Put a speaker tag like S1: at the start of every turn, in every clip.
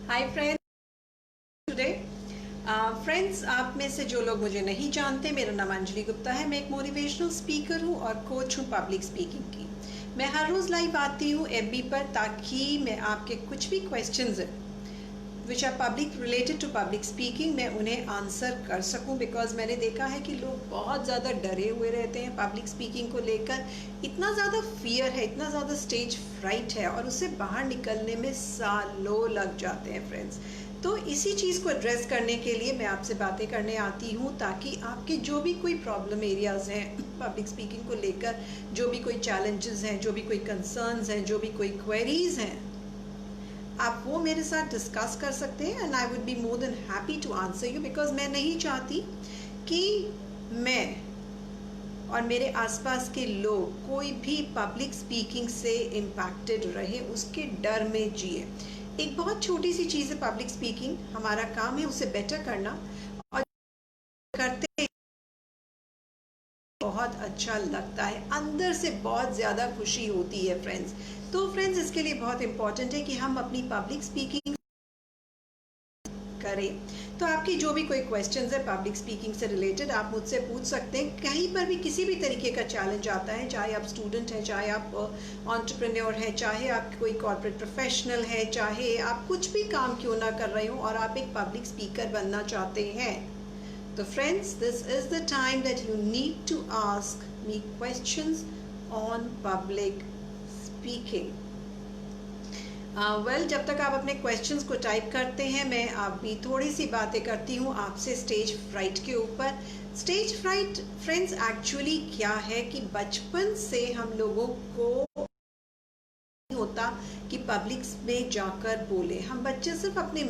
S1: Hi friends, today friends, आप में से जो लोग मुझे नहीं जानते, मेरा नाम अंजलि गुप्ता है। मैं एक मोटिवेशनल स्पीकर हूँ और कोच हूँ पब्लिक स्पीकिंग की। मैं हर रोज़ लाइव आती हूँ एफबी पर, ताकि मैं आपके कुछ भी क्वेश्चंस हैं which are public related to public speaking, मैं उन्हें आंसर कर सकूं। बिकॉज मैंने देखा है कि लोग बहुत ज़्यादा डरे हुए रहते हैं पब्लिक स्पीकिंग को लेकर। इतना ज़्यादा फियर है, इतना ज़्यादा स्टेज फ्राइट है, और उससे बाहर निकलने में सालों लग जाते हैं फ्रेंड्स। तो इसी चीज़ को एड्रेस करने के लिए मैं आपसे बातें करने आती हूँ, ताकि आपके जो भी कोई प्रॉब्लम एरियाज़ हैं पब्लिक स्पीकिंग को लेकर, जो भी कोई चैलेंजेस हैं, जो भी कोई कंसर्न्स हैं, जो भी कोई क्वेरीज हैं, आप वो मेरे साथ डिस्कस कर सकते हैं। And I would be more than happy to answer you, because मैं नहीं चाहती कि मैं और मेरे आसपास के लोग कोई भी पब्लिक स्पीकिंग से इम्पैक्टेड रहे, उसके डर में जिए। एक बहुत छोटी सी चीज़ है पब्लिक स्पीकिंग, हमारा काम है उसे बेटर करना, और करते बहुत अच्छा लगता है, अंदर से बहुत ज़्यादा खुशी होती है फ्रेंड्स। तो फ्रेंड्स, इसके लिए बहुत इंपॉर्टेंट है कि हम अपनी पब्लिक स्पीकिंग करें। तो आपकी जो भी कोई क्वेश्चंस है पब्लिक स्पीकिंग से रिलेटेड, आप मुझसे पूछ सकते हैं। कहीं पर भी किसी भी तरीके का चैलेंज आता है, चाहे आप स्टूडेंट हैं, चाहे आप एंटरप्रेन्योर हैं, चाहे आप कोई कॉर्पोरेट प्रोफेशनल है, चाहे आप कुछ भी काम क्यों ना कर रहे हो और आप एक पब्लिक स्पीकर बनना चाहते हैं, तो friends, this is the time that you need to ask me questions on public speaking. Well, जब तक आप अपने क्वेश्चंस को टाइप करते हैं, मैं अभी थोड़ी सी बातें करती हूँ आपसे स्टेज फ्राइट के ऊपर। स्टेज फ्राइट फ्रेंड्स एक्चुअली क्या है कि बचपन से हम लोगों को होता कि पब्लिक में जाकर बोले। हम बच्चे सिर्फ अपनी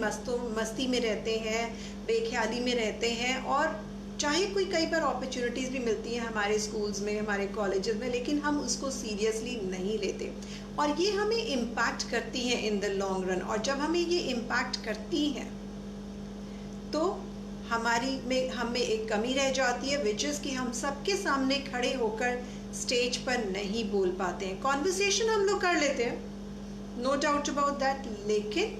S1: मस्ती में रहते हैं, बेख्याली में रहते हैं, और चाहे कोई कई बार अपॉर्चुनिटीज़ भी मिलती हैं हमारे स्कूल्स में, हमारे कॉलेजेस में, लेकिन हम उसको सीरियसली नहीं लेते, और ये हमें इम्पैक्ट करती हैं इन द लॉन्ग रन। और जब हमें ये इम्पैक्ट करती हैं तो हम में एक कमी रह जाती है, विच इज़ कि हम सबके सामने खड़े होकर स्टेज पर नहीं बोल पाते हैं। कॉन्वर्सेशन हम लोग कर लेते हैं, नो डाउट अबाउट दैट, लेकिन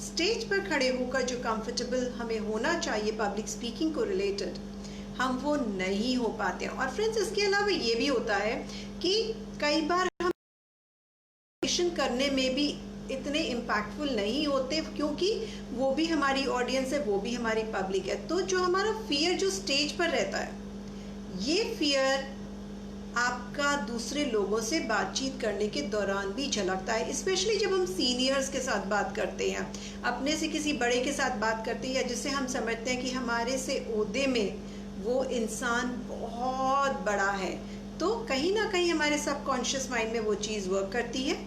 S1: स्टेज पर खड़े होकर जो कंफर्टेबल हमें होना चाहिए पब्लिक स्पीकिंग को रिलेटेड, हम वो नहीं हो पाते हैं। और फ्रेंड्स, इसके अलावा ये भी होता है कि कई बार हम करने में भी इतने इम्पैक्टफुल नहीं होते, क्योंकि वो भी हमारी ऑडियंस है, वो भी हमारी पब्लिक है। तो जो हमारा फियर जो स्टेज पर रहता है, ये फियर आपका दूसरे लोगों से बातचीत करने के दौरान भी झलकता है। स्पेशली जब हम सीनियर्स के साथ बात करते हैं, अपने से किसी बड़े के साथ बात करते हैं, या जिससे हम समझते हैं कि हमारे से ओहदे में वो इंसान बहुत बड़ा है, तो कहीं ना कहीं हमारे सबकॉन्शियस माइंड में वो चीज़ वर्क करती है।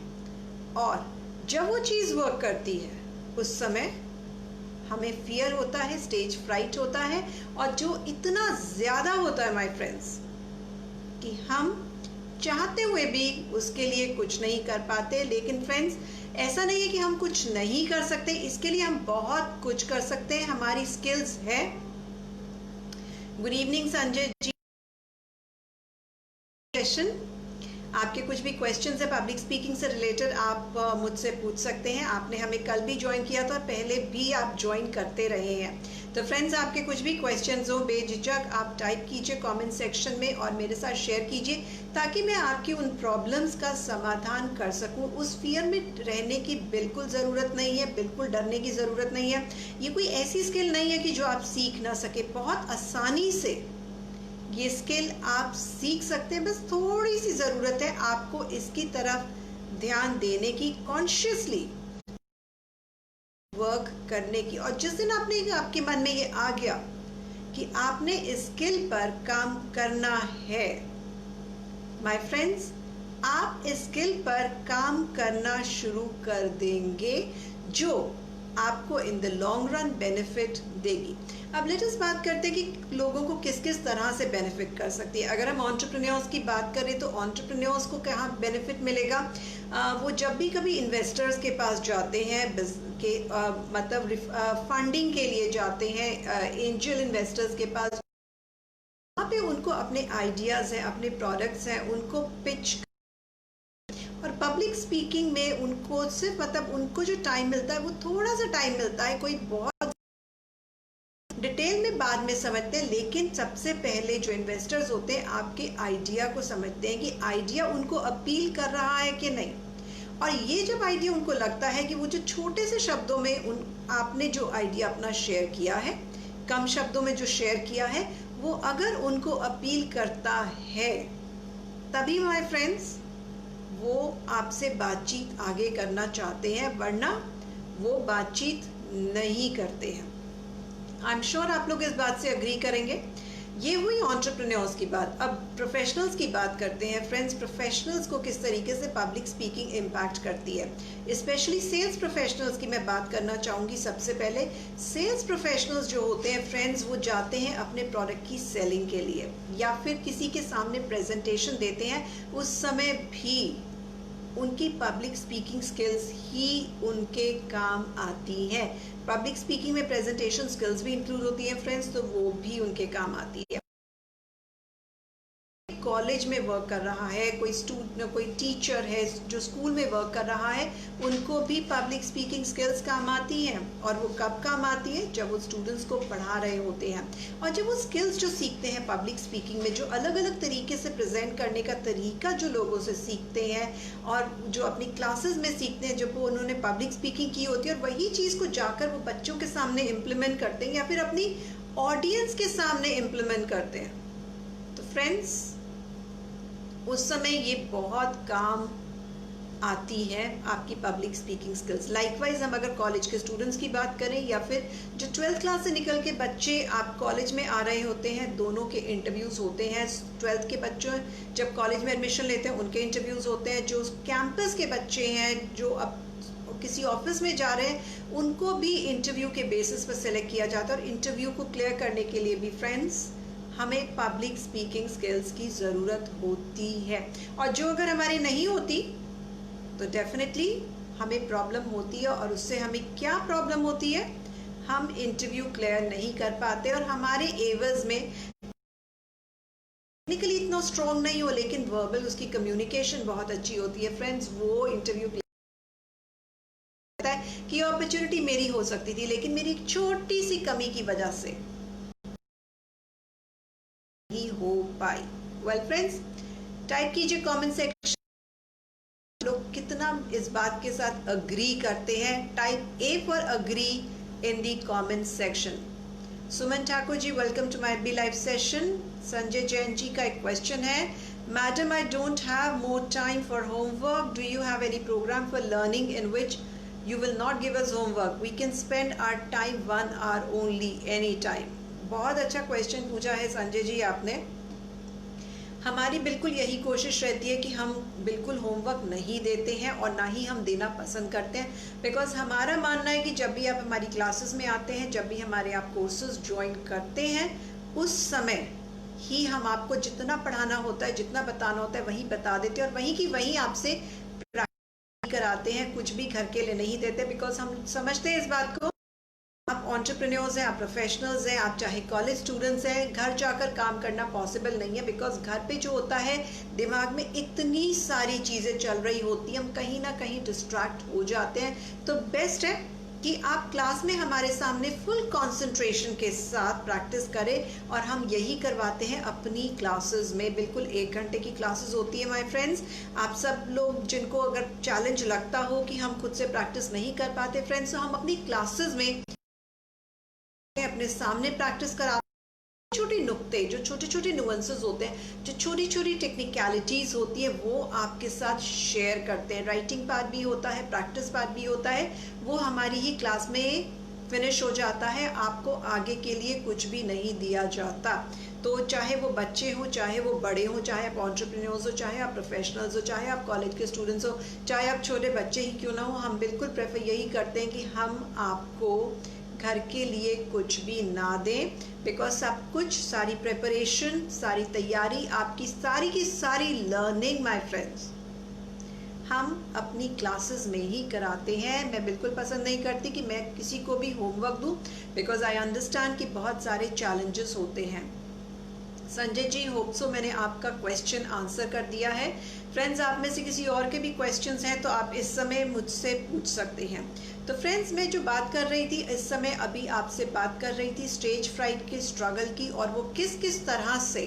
S1: और जब वो चीज़ वर्क करती है, उस समय हमें फियर होता है, स्टेज फ्राइट होता है, और जो इतना ज़्यादा होता है माय फ्रेंड्स कि हम चाहते हुए भी उसके लिए कुछ नहीं कर पाते। लेकिन फ्रेंड्स, ऐसा नहीं है कि हम कुछ नहीं कर सकते, इसके लिए हम बहुत कुछ कर सकते हैं, हमारी स्किल्स है। Good evening Sanjay ji. Session, आपके कुछ भी क्वेश्चंस है पब्लिक स्पीकिंग से रिलेटेड, आप मुझसे पूछ सकते हैं। आपने हमें कल भी ज्वाइन किया था, और पहले भी आप ज्वाइन करते रहे हैं। तो फ्रेंड्स, आपके कुछ भी क्वेश्चंस हो, बेझिझक आप टाइप कीजिए कमेंट सेक्शन में और मेरे साथ शेयर कीजिए, ताकि मैं आपकी उन प्रॉब्लम्स का समाधान कर सकूं। उस फियर में रहने की बिल्कुल ज़रूरत नहीं है, बिल्कुल डरने की ज़रूरत नहीं है। ये कोई ऐसी स्किल नहीं है कि जो आप सीख ना सके, बहुत आसानी से ये स्किल आप सीख सकते हैं। बस थोड़ी सी ज़रूरत है आपको इसकी तरफ ध्यान देने की, कॉन्शियसली वर्क करने की। और जिस दिन आपके मन में ये आ गया कि आपने इस स्किल पर काम करना है, माय फ्रेंड्स, आप इस स्किल पर काम करना शुरू कर देंगे, जो आपको in the long run benefit देगी। अब लेट अस बात करते हैं कि लोगों को किस किस तरह से बेनिफिट कर सकती है। अगर हम एंटरप्रेन्योर्स की बात करें, तो एंटरप्रेन्योर्स को कहाँ बेनिफिट मिलेगा? वो जब भी कभी इन्वेस्टर्स के पास जाते हैं, मतलब फंडिंग के लिए जाते हैं, एंजल इन्वेस्टर्स के पास, वहाँ पे उनको अपने आइडियाज़ हैं, अपने प्रोडक्ट्स हैं, उनको पिच और पब्लिक स्पीकिंग में उनको सिर्फ मतलब उनको जो टाइम मिलता है वो थोड़ा सा टाइम मिलता है, कोई बहुत डिटेल में बाद में समझते हैं, लेकिन सबसे पहले जो इन्वेस्टर्स होते हैं आपके आइडिया को समझते हैं कि आइडिया उनको अपील कर रहा है कि नहीं। और ये जब आइडिया उनको लगता है कि वो जो छोटे से शब्दों में आपने जो आइडिया अपना शेयर किया है, कम शब्दों में जो शेयर किया है, वो अगर उनको अपील करता है तभी माय फ्रेंड्स वो आपसे बातचीत आगे करना चाहते हैं, वरना वो बातचीत नहीं करते हैं। आई एम श्योर आप लोग इस बात से अग्री करेंगे। ये हुई एंटरप्रेन्योर्स की बात। अब प्रोफेशनल्स की बात करते हैं फ्रेंड्स। प्रोफेशनल्स को किस तरीके से पब्लिक स्पीकिंग इम्पैक्ट करती है। स्पेशली सेल्स प्रोफेशनल्स की मैं बात करना चाहूँगी। सबसे पहले सेल्स प्रोफेशनल्स जो होते हैं फ्रेंड्स, वो जाते हैं अपने प्रोडक्ट की सेलिंग के लिए या फिर किसी के सामने प्रेजेंटेशन देते हैं, उस समय भी उनकी पब्लिक स्पीकिंग स्किल्स ही उनके काम आती हैं। पब्लिक स्पीकिंग में प्रेजेंटेशन स्किल्स भी इंक्लूड होती हैं फ्रेंड्स, तो वो भी उनके काम आती है। कॉलेज में वर्क कर रहा है कोई स्टूडेंट, कोई टीचर है जो स्कूल में वर्क कर रहा है, उनको भी पब्लिक स्पीकिंग स्किल्स काम आती हैं। और वो कब काम आती है? जब वो स्टूडेंट्स को पढ़ा रहे होते हैं। और जब वो स्किल्स जो सीखते हैं पब्लिक स्पीकिंग में, जो अलग अलग तरीके से प्रेजेंट करने का तरीका जो लोगों से सीखते हैं और जो अपनी क्लासेस में सीखते हैं, जब वो उन्होंने पब्लिक स्पीकिंग की होती है और वही चीज़ को जाकर वो बच्चों के सामने इम्प्लीमेंट करते हैं या फिर अपनी ऑडियंस के सामने इम्प्लीमेंट करते हैं, तो फ्रेंड्स उस समय ये बहुत काम आती है आपकी पब्लिक स्पीकिंग स्किल्स। लाइकवाइज हम अगर कॉलेज के स्टूडेंट्स की बात करें या फिर जो 12th क्लास से निकल के बच्चे आप कॉलेज में आ रहे होते हैं, दोनों के इंटरव्यूज़ होते हैं। 12th के बच्चों जब कॉलेज में एडमिशन लेते हैं उनके इंटरव्यूज़ होते हैं। जो कैंपस के बच्चे हैं जो अब किसी ऑफिस में जा रहे हैं, उनको भी इंटरव्यू के बेसिस पर सेलेक्ट किया जाता है। और इंटरव्यू को क्लियर करने के लिए भी फ्रेंड्स हमें पब्लिक स्पीकिंग स्किल्स की ज़रूरत होती है। और जो अगर हमारी नहीं होती तो डेफिनेटली हमें प्रॉब्लम होती है। और उससे हमें क्या प्रॉब्लम होती है? हम इंटरव्यू क्लियर नहीं कर पाते और हमारे एवज में टेक्निकली इतना स्ट्रॉन्ग नहीं हो, लेकिन वर्बल उसकी कम्युनिकेशन बहुत अच्छी होती है फ्रेंड्स, वो इंटरव्यू है कि अपॉर्चुनिटी मेरी हो सकती थी, लेकिन मेरी एक छोटी सी कमी की वजह से नहीं हो पाई। वेल फ्रेंड्स, टाइप कीजिए कमेंट सेक्शन लोग कितना इस बात के साथ अग्री करते हैं। Type A for agree in the comment section. Suman Thakur ji, welcome to my B live session. Sanjay Jain ji का एक क्वेश्चन है, madam I don't have more time for homework, do you have any programme for learning in which you will not give us homework, we can spend our time 1 hour only any time। बहुत अच्छा question पूछा है संजय जी आपने। हमारी बिल्कुल यही कोशिश रहती है कि हम बिल्कुल होमवर्क नहीं देते हैं और ना ही हम देना पसंद करते हैं, बिकॉज हमारा मानना है कि जब भी आप हमारी क्लासेस में आते हैं, जब भी हमारे आप कोर्सेज ज्वाइन करते हैं, उस समय ही हम आपको जितना पढ़ाना होता है, जितना बताना होता है वही बता देते हैं और वहीं की वहीं आपसे कराते हैं, कुछ भी घर के लिए नहीं देते। बिकॉज हम समझते हैं इस बात को, आप एंटरप्रेन्योर्स हैं, आप प्रोफेशनल्स हैं, आप चाहे कॉलेज स्टूडेंट्स हैं, घर जाकर काम करना पॉसिबल नहीं है। बिकॉज घर पे जो होता है दिमाग में इतनी सारी चीज़ें चल रही होती हैं, हम कहीं ना कहीं डिस्ट्रैक्ट हो जाते हैं। तो बेस्ट है कि आप क्लास में हमारे सामने फुल कंसंट्रेशन के साथ प्रैक्टिस करें और हम यही करवाते हैं अपनी क्लासेस में। बिल्कुल 1 घंटे की क्लासेस होती है माय फ्रेंड्स। आप सब लोग जिनको अगर चैलेंज लगता हो कि हम खुद से प्रैक्टिस नहीं कर पाते फ्रेंड्स, तो हम अपनी क्लासेस में अपने सामने प्रैक्टिस करा, छोटे नुक्ते, जो छोटे छोटे नुएंसेस होते हैं, जो छोटी छोटी टेक्निकलिटीज़ होती है, वो आपके साथ शेयर करते हैं। राइटिंग पार्ट भी होता है, प्रैक्टिस पार्ट भी होता है, वो हमारी ही क्लास में फिनिश हो जाता है। आपको आगे के लिए कुछ भी नहीं दिया जाता। तो चाहे वो बच्चे हो, चाहे वो बड़े हो, चाहे आप एंटरप्रेन्योर्स हो, चाहे आप प्रोफेशनल्स हो, चाहे आप कॉलेज के स्टूडेंट्स हो, चाहे आप छोटे बच्चे ही क्यों ना हो, हम बिल्कुल प्रेफर यही करते हैं कि हम आपको घर के लिए कुछ भी ना दें। बिकॉज सब कुछ, सारी प्रिपरेशन, सारी तैयारी, आपकी सारी की सारी लर्निंग माय फ्रेंड्स हम अपनी क्लासेस में ही कराते हैं। मैं बिल्कुल पसंद नहीं करती कि मैं किसी को भी होमवर्क दूं, बिकॉज आई अंडरस्टैंड कि बहुत सारे चैलेंजेस होते हैं। संजय जी, होप सो मैंने आपका क्वेश्चन आंसर कर दिया है। फ्रेंड्स, आप में से किसी और के भी क्वेश्चंस हैं तो आप इस समय मुझसे पूछ सकते हैं। तो फ्रेंड्स, मैं जो बात कर रही थी इस समय, अभी आपसे बात कर रही थी स्टेज फ्राइट के स्ट्रगल की, और वो किस किस तरह से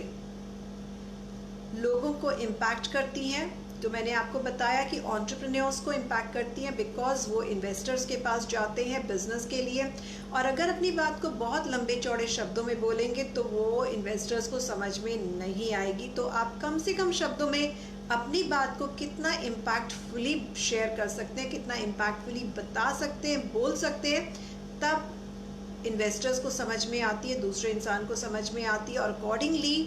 S1: लोगों को इम्पैक्ट करती हैं। तो मैंने आपको बताया कि एंटरप्रेन्योर्स को इम्पैक्ट करती हैं बिकॉज वो इन्वेस्टर्स के पास जाते हैं बिजनेस के लिए, और अगर अपनी बात को बहुत लंबे चौड़े शब्दों में बोलेंगे तो वो इन्वेस्टर्स को समझ में नहीं आएगी। तो आप कम से कम शब्दों में अपनी बात को कितना इम्पैक्टफुली शेयर कर सकते हैं, कितना इम्पैक्टफुली बता सकते हैं, बोल सकते हैं, तब इन्वेस्टर्स को समझ में आती है, दूसरे इंसान को समझ में आती है, और अकॉर्डिंगली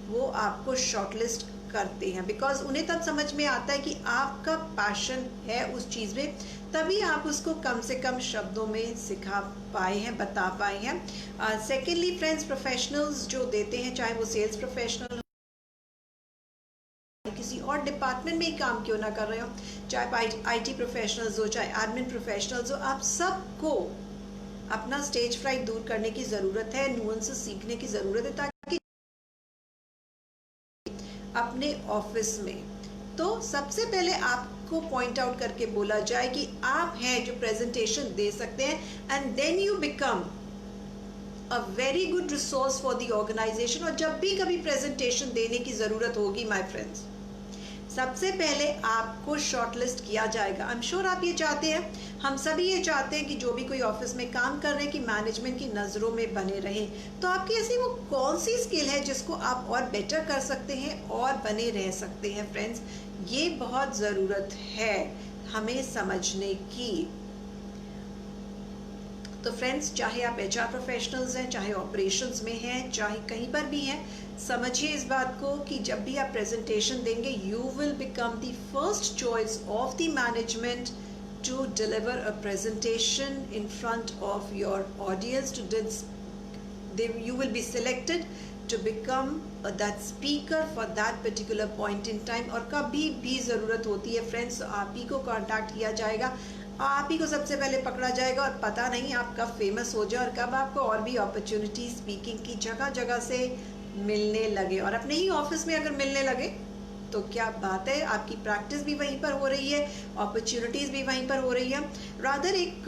S1: वो आपको शॉर्टलिस्ट करते हैं बिकॉज उन्हें तब समझ में आता है कि आपका पैशन है उस चीज़ में, तभी आप उसको कम से कम शब्दों में सिखा पाए हैं, बता पाए हैं। सेकेंडली फ्रेंड्स, प्रोफेशनल्स जो देते हैं, चाहे वो सेल्स प्रोफेशनल किसी और डिपार्टमेंट में ही काम क्यों ना कर रहे हो, चाहे आईटी प्रोफेशनल्स हो, चाहे एडमिन प्रोफेशनल्स हो, आप सबको अपना स्टेज फ्राइट दूर करने की ज़रूरत है, नुएंसेस सीखने की ज़रूरत है, ताकि अपने ऑफिस में तो सबसे पहले आपको पॉइंट आउट करके बोला जाए कि आप हैं जो प्रेजेंटेशन दे सकते हैं, and then you become a very good resource for the organisation. और जब भी कभी प्रेजेंटेशन देने की ज़रूरत होगी माय फ्रेंड्स, सबसे पहले आपको शॉर्टलिस्ट किया जाएगा। आई एम श्योर आप ये चाहते हैं, हम सभी ये चाहते हैं कि जो भी कोई ऑफिस में काम कर रहे हैं कि मैनेजमेंट की नज़रों में बने रहें। तो आपकी ऐसी वो कौन सी स्किल है जिसको आप और बेटर कर सकते हैं और बने रह सकते हैं फ्रेंड्स, ये बहुत ज़रूरत है हमें समझने की। तो फ्रेंड्स, चाहे आप एचआर प्रोफेशनल्स हैं, चाहे ऑपरेशंस में हैं, चाहे कहीं पर भी हैं, समझिए इस बात को कि जब भी आप प्रेजेंटेशन देंगे, you will become the first choice of the management to deliver a presentation in front of your audience, you will be selected to become that speaker for that particular point in time। और कभी भी ज़रूरत होती है friends, आप ही को contact किया जाएगा, आप ही को सबसे पहले पकड़ा जाएगा, और पता नहीं आप कब फेमस हो जाए और कब आपको और भी अपॉर्चुनिटी स्पीकिंग की जगह जगह से मिलने लगे। और अपने ही ऑफिस में अगर मिलने लगे तो क्या बात है, आपकी प्रैक्टिस भी वहीं पर हो रही है, अपॉर्चुनिटीज़ भी वहीं पर हो रही है। रादर एक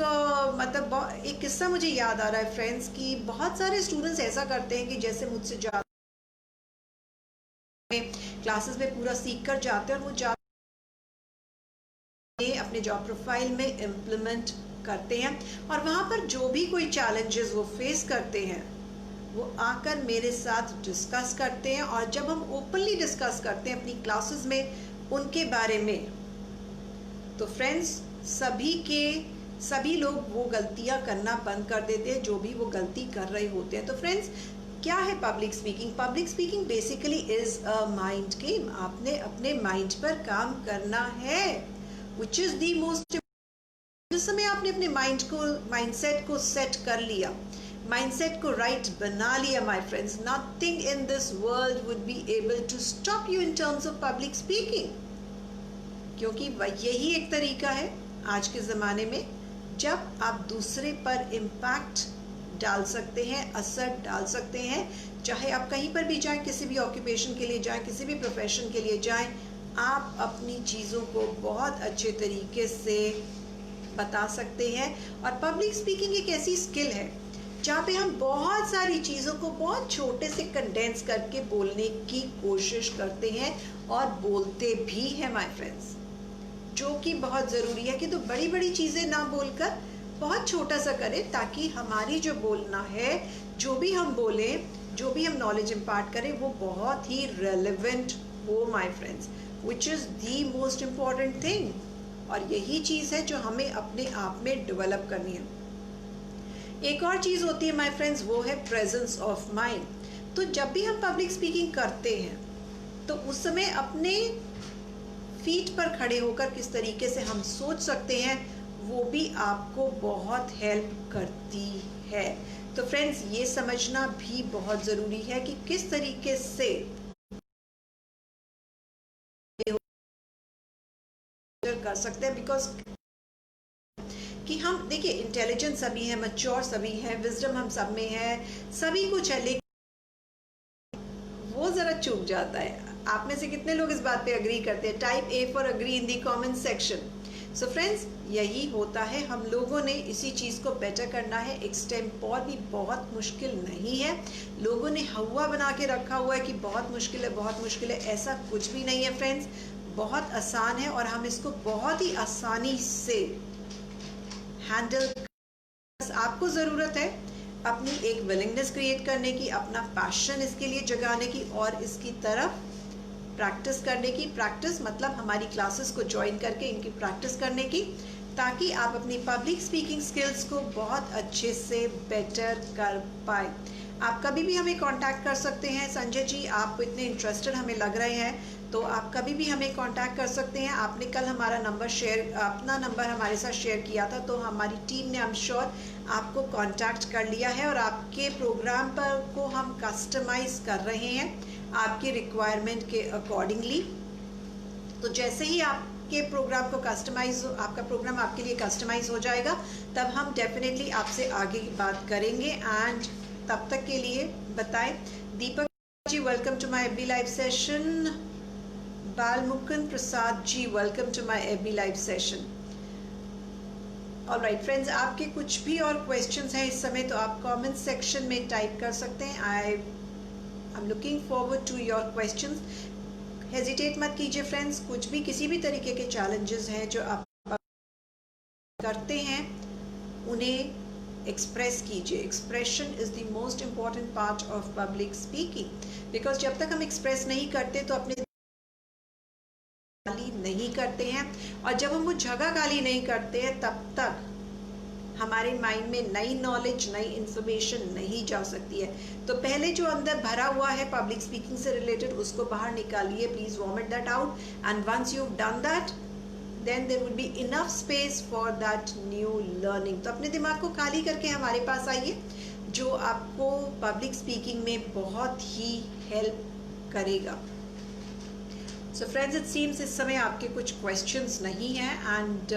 S1: किस्सा मुझे याद आ रहा है फ्रेंड्स कि बहुत सारे स्टूडेंट्स ऐसा करते हैं कि जैसे मुझसे ज़्यादा क्लासेस में पूरा सीख कर जाते हैं, और वो जाते अपने जॉब प्रोफाइल में इम्प्लीमेंट करते हैं, और वहाँ पर जो भी कोई चैलेंजेस वो फेस करते हैं वो आकर मेरे साथ डिस्कस करते हैं। और जब हम ओपनली डिस्कस करते हैं अपनी क्लासेस में उनके बारे में, तो फ्रेंड्स सभी लोग वो गलतियां करना बंद कर देते हैं जो भी वो गलती कर रहे होते हैं। तो फ्रेंड्स, क्या है public speaking? Public speaking basically is a mind game. आपने अपने माइंड पर काम करना है, विच इज द मोस्ट। जिस समय आपने अपने माइंडसेट को सेट कर लिया, माइंडसेट को राइट बना लिया my friends, nothing in this world would be able to stop you in terms of public speaking. क्योंकि यही एक तरीका है आज के ज़माने में जब आप दूसरे पर इम्पैक्ट डाल सकते हैं, असर डाल सकते हैं। चाहे आप कहीं पर भी जाएं, किसी भी ऑक्यूपेशन के लिए जाएं, किसी भी प्रोफेशन के लिए जाएं, आप अपनी चीज़ों को बहुत अच्छे तरीके से बता सकते हैं। और पब्लिक स्पीकिंग एक ऐसी स्किल है जहाँ पे हम बहुत सारी चीज़ों को बहुत छोटे से कंडेंस करके बोलने की कोशिश करते हैं और बोलते भी हैं माय फ्रेंड्स, जो कि बहुत ज़रूरी है कि तो बड़ी बड़ी चीज़ें ना बोलकर बहुत छोटा सा करें, ताकि हमारी जो बोलना है, जो भी हम बोलें, जो भी हम नॉलेज इम्पार्ट करें, वो बहुत ही रेलेवेंट हो my friends, which is the most important thing. और यही चीज़ है जो हमें अपने आप में डेवलप करनी है। एक और चीज़ होती है माय फ्रेंड्स, वो है प्रेजेंस ऑफ माइंड। तो जब भी हम पब्लिक स्पीकिंग करते हैं तो उस समय अपने फीट पर खड़े होकर किस तरीके से हम सोच सकते हैं, वो भी आपको बहुत हेल्प करती है। तो फ्रेंड्स, ये समझना भी बहुत ज़रूरी है कि किस तरीके से कर सकते हैं, बिकॉज कि हम देखिए इंटेलिजेंट सभी हैं, मैच्योर सभी हैं, विजडम हम सब में है, सभी कुछ है, लेकिन वो ज़रा चूक जाता है। आप में से कितने लोग इस बात पे अग्री करते हैं? Type A for agree in the comment section. So friends, यही होता है, हम लोगों ने इसी चीज़ को बेटर करना है। एक्सटेम्पोर भी बहुत मुश्किल नहीं है। लोगों ने हवा बना के रखा हुआ है कि बहुत मुश्किल है, बहुत मुश्किल है। ऐसा कुछ भी नहीं है फ्रेंड्स, बहुत आसान है और हम इसको बहुत ही आसानी से हैंडल। आपको ज़रूरत है अपनी एक विलिंगनेस क्रिएट करने की, अपना पैशन इसके लिए जगाने की और इसकी तरफ प्रैक्टिस करने की। प्रैक्टिस मतलब हमारी क्लासेस को ज्वाइन करके इनकी प्रैक्टिस करने की, ताकि आप अपनी पब्लिक स्पीकिंग स्किल्स को बहुत अच्छे से बेटर कर पाए। आप कभी भी हमें कांटेक्ट कर सकते हैं। संजय जी, आप इतने इंटरेस्टेड हमें लग रहे हैं, तो आप कभी भी हमें कांटेक्ट कर सकते हैं। आपने कल हमारा नंबर अपना नंबर हमारे साथ शेयर किया था, तो हमारी टीम ने, आई एम श्योर, आपको कांटेक्ट कर लिया है और आपके प्रोग्राम पर को हम कस्टमाइज कर रहे हैं आपके रिक्वायरमेंट के अकॉर्डिंगली। तो जैसे ही आपके प्रोग्राम को आपका प्रोग्राम आपके लिए कस्टमाइज हो जाएगा, तब हम डेफिनेटली आपसे आगे की बात करेंगे। एंड तब तक के लिए बताएं। Deepak ji, welcome to my FB live session. Balmukund Prasad ji, welcome to my FB live session. Alright friends, आपके कुछ भी और क्वेश्चंस हैं इस समय तो आप कमेंट सेक्शन में टाइप कर सकते हैं। I am looking forward to your questions. Hesitate मत कीजिए फ्रेंड्स, कुछ भी किसी भी तरीके के चैलेंजेस हैं जो आप करते हैं उन्हें एक्सप्रेस कीजिए। Expression is the most important part of public speaking, because जब तक हम एक्सप्रेस नहीं करते तो अपने खाली नहीं करते हैं, और जब हम वो जगह खाली नहीं करते हैं तब तक हमारे माइंड में नई नॉलेज, नई इंफॉर्मेशन नहीं जा सकती है। तो पहले जो अंदर भरा हुआ है पब्लिक स्पीकिंग से रिलेटेड, उसको बाहर निकालिए, please vomit that out. And once you done that, then there would be enough space for that new learning। तो अपने दिमाग को खाली करके हमारे पास आइए, जो आपको पब्लिक स्पीकिंग में बहुत ही हेल्प करेगा। सो फ्रेंड्स, इट सीम्स इस समय आपके कुछ क्वेश्चंस नहीं हैं। एंड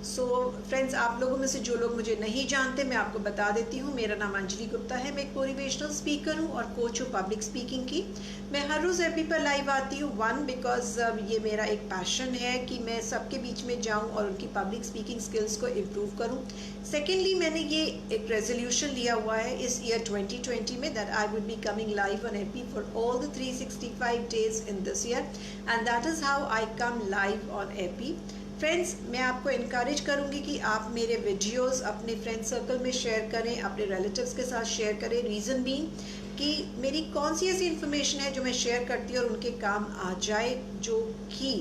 S1: सो फ्रेंड्स, आप लोगों में से जो लोग मुझे नहीं जानते, मैं आपको बता देती हूँ। मेरा नाम अंजलि गुप्ता है, मैं एक मोटिवेशनल स्पीकर हूँ और कोच हूँ पब्लिक स्पीकिंग की। मैं हर रोज़ एफबी पर लाइव आती हूँ, बिकॉज ये मेरा एक पैशन है कि मैं सबके बीच में जाऊँ और उनकी पब्लिक स्पीकिंग स्किल्स को इम्प्रूव करूँ। सेकेंडली, मैंने ये एक रेजोल्यूशन लिया हुआ है इस ईयर 2020 में, that I would be coming live on FB for all the 365 days in this year, and that is how I come live on FB. Friends, मैं आपको इनकरेज करूंगी कि आप मेरे वीडियोस अपने फ्रेंड सर्कल में शेयर करें, अपने रिलेटिव्स के साथ शेयर करें। रीज़न बीइंग कि मेरी कौन सी ऐसी इन्फॉर्मेशन है जो मैं शेयर करती हूँ और उनके काम आ जाए, जो कि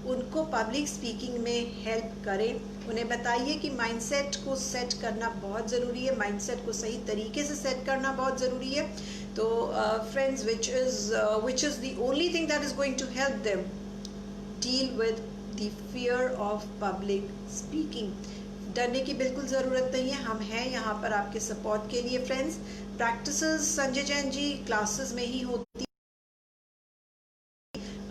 S1: उनको पब्लिक स्पीकिंग में हेल्प करे। उन्हें बताइए कि माइंडसेट को सेट करना बहुत ज़रूरी है, माइंडसेट को सही तरीके से सेट करना बहुत ज़रूरी है। तो friends, which is the only thing that is going to help them deal with the fear of public speaking। डरने की बिल्कुल ज़रूरत नहीं है, हम हैं यहाँ पर आपके सपोर्ट के लिए। फ्रेंड्स, प्रैक्टिसेस संजय जैन जी क्लासेस में ही होती,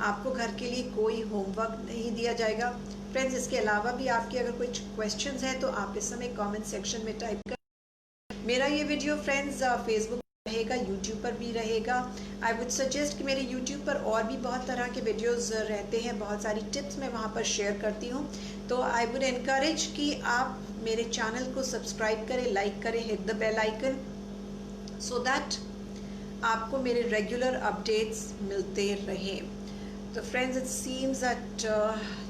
S1: आपको घर के लिए कोई होमवर्क नहीं दिया जाएगा। फ्रेंड्स, इसके अलावा भी आपके अगर कुछ क्वेश्चंस हैं तो आप इस समय कमेंट सेक्शन में टाइप कर। मेरा ये वीडियो फ्रेंड्स फेसबुक रहेगा, यूट्यूब पर भी रहेगा। आई वुड सजेस्ट कि मेरे यूट्यूब पर और भी बहुत तरह के वीडियोस रहते हैं, बहुत सारी टिप्स मैं वहाँ पर शेयर करती हूँ। तो आई वुड एनकरेज कि आप मेरे चैनल को सब्सक्राइब करें, लाइक करें, hit the bell icon, so that आपको मेरे रेगुलर अपडेट्स मिलते रहें। तो friends, it seems that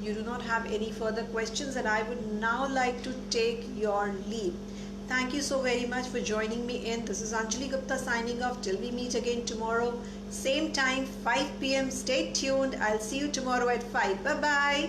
S1: you do not have any further questions and I would now like to take your leave. Thank you so very much for joining me in. This is Anjali Gupta signing off till we meet again tomorrow. Same time, 5 p.m. Stay tuned. I'll see you tomorrow at 5. Bye-bye.